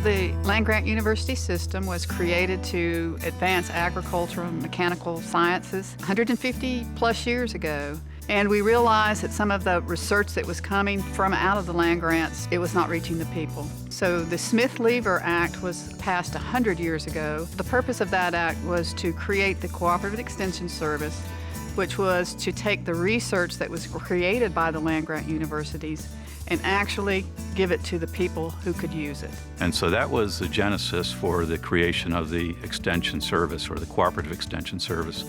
The land-grant university system was created to advance agricultural and mechanical sciences 150 plus years ago. And we realized that some of the research that was coming from out of the land grants, it was not reaching the people. So the Smith-Lever Act was passed 100 years ago. The purpose of that act was to create the Cooperative Extension Service, which was to take the research that was created by the land-grant universities and actually give it to the people who could use it. And so that was the genesis for the creation of the Extension Service, or the Cooperative Extension Service,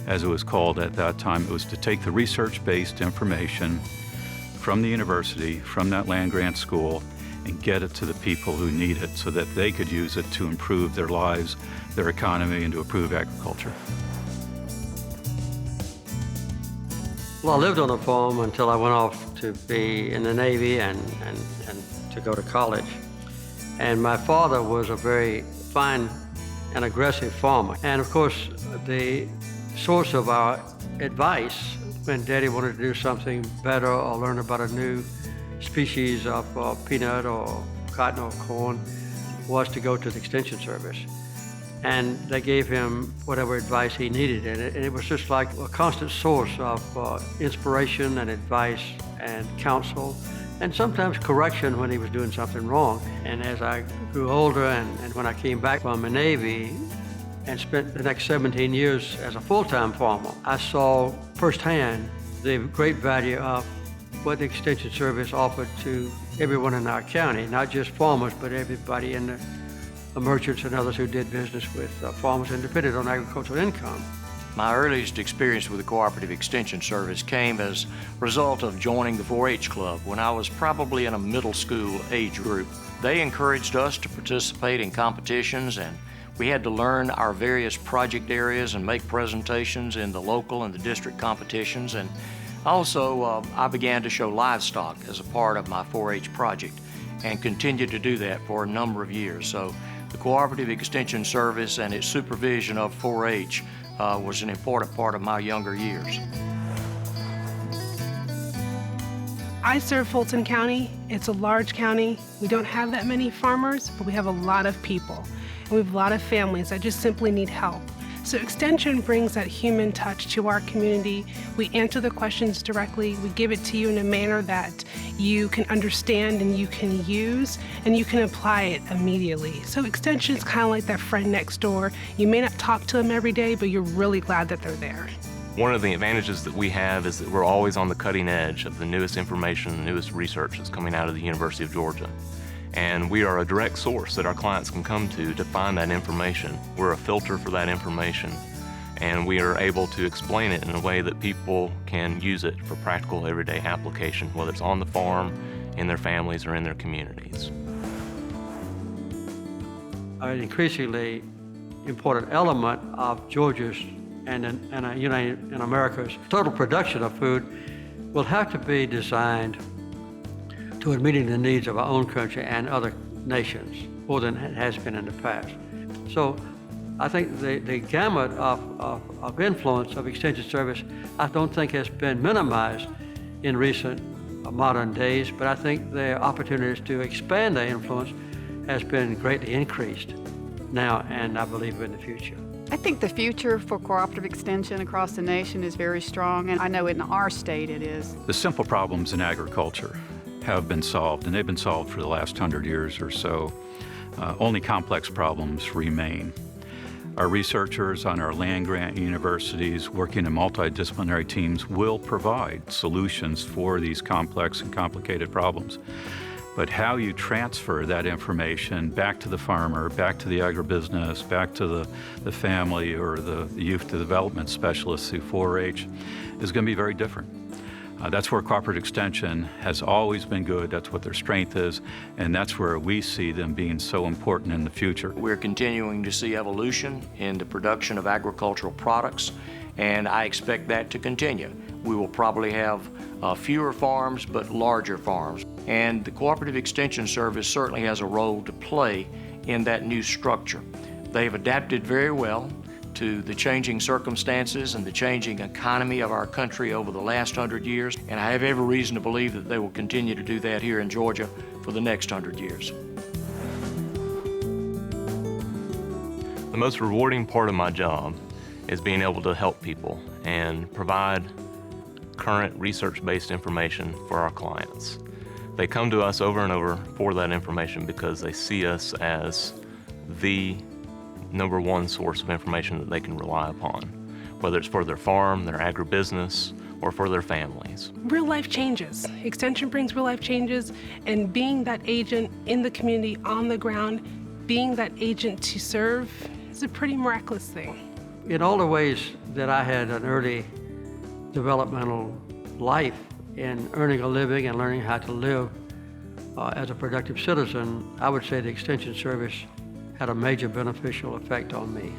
as it was called at that time. It was to take the research-based information from the university, from that land-grant school, and get it to the people who need it so that they could use it to improve their lives, their economy, and to improve agriculture. Well, I lived on a farm until I went off to be in the Navy and to go to college. And my father was a very fine and aggressive farmer. And of course, the source of our advice when Daddy wanted to do something better or learn about a new species of peanut or cotton or corn was to go to the Extension Service. And they gave him whatever advice he needed. And it was just like a constant source of inspiration and advice and counsel, and sometimes correction when he was doing something wrong. And as I grew older and when I came back from the Navy and spent the next 17 years as a full-time farmer, I saw firsthand the great value of what the Extension Service offered to everyone in our county, not just farmers, but everybody in the merchants and others who did business with farmers and depended on agricultural income. My earliest experience with the Cooperative Extension Service came as a result of joining the 4-H Club when I was probably in a middle school age group. They encouraged us to participate in competitions, and we had to learn our various project areas and make presentations in the local and the district competitions. And also, I began to show livestock as a part of my 4-H project and continued to do that for a number of years. So the Cooperative Extension Service and its supervision of 4-H was an important part of my younger years. I serve Fulton County. It's a large county. We don't have that many farmers, but we have a lot of people. And we have a lot of families that just simply need help. So Extension brings that human touch to our community. We answer the questions directly. We give it to you in a manner that you can understand and you can use, and you can apply it immediately. So Extension is kind of like that friend next door. You may not talk to them every day, but you're really glad that they're there. One of the advantages that we have is that we're always on the cutting edge of the newest information, the newest research that's coming out of the University of Georgia. And we are a direct source that our clients can come to find that information. We're a filter for that information, and we are able to explain it in a way that people can use it for practical everyday application, whether it's on the farm, in their families, or in their communities. An increasingly important element of Georgia's and America's total production of food will have to be designed toward meeting the needs of our own country and other nations more than it has been in the past. So I think the gamut of influence of Extension Service, I don't think has been minimized in recent modern days, but I think the opportunities to expand their influence has been greatly increased now, and I believe in the future. I think the future for cooperative extension across the nation is very strong, and I know in our state it is. The simple problems in agriculture have been solved, and they've been solved for the last 100 years or so. Only complex problems remain. Our researchers on our land-grant universities working in multidisciplinary teams will provide solutions for these complex and complicated problems. But how you transfer that information back to the farmer, back to the agribusiness, back to the family or the youth development specialists through 4-H is going to be very different. That's where cooperative extension has always been good. That's what their strength is, and that's where we see them being so important in the future. We're continuing to see evolution in the production of agricultural products, and I expect that to continue. We will probably have fewer farms, but larger farms. And the Cooperative Extension Service certainly has a role to play in that new structure. They've adapted very well to the changing circumstances and the changing economy of our country over the last 100 years, and I have every reason to believe that they will continue to do that here in Georgia for the next 100 years. The most rewarding part of my job is being able to help people and provide current research-based information for our clients. They come to us over and over for that information because they see us as the #1 source of information that they can rely upon, whether it's for their farm, their agribusiness, or for their families. Real life changes. Extension brings real life changes, and being that agent in the community, on the ground, being that agent to serve is a pretty miraculous thing. In all the ways that I had an early developmental life in earning a living and learning how to live as a productive citizen, I would say the Extension Service had a major beneficial effect on me.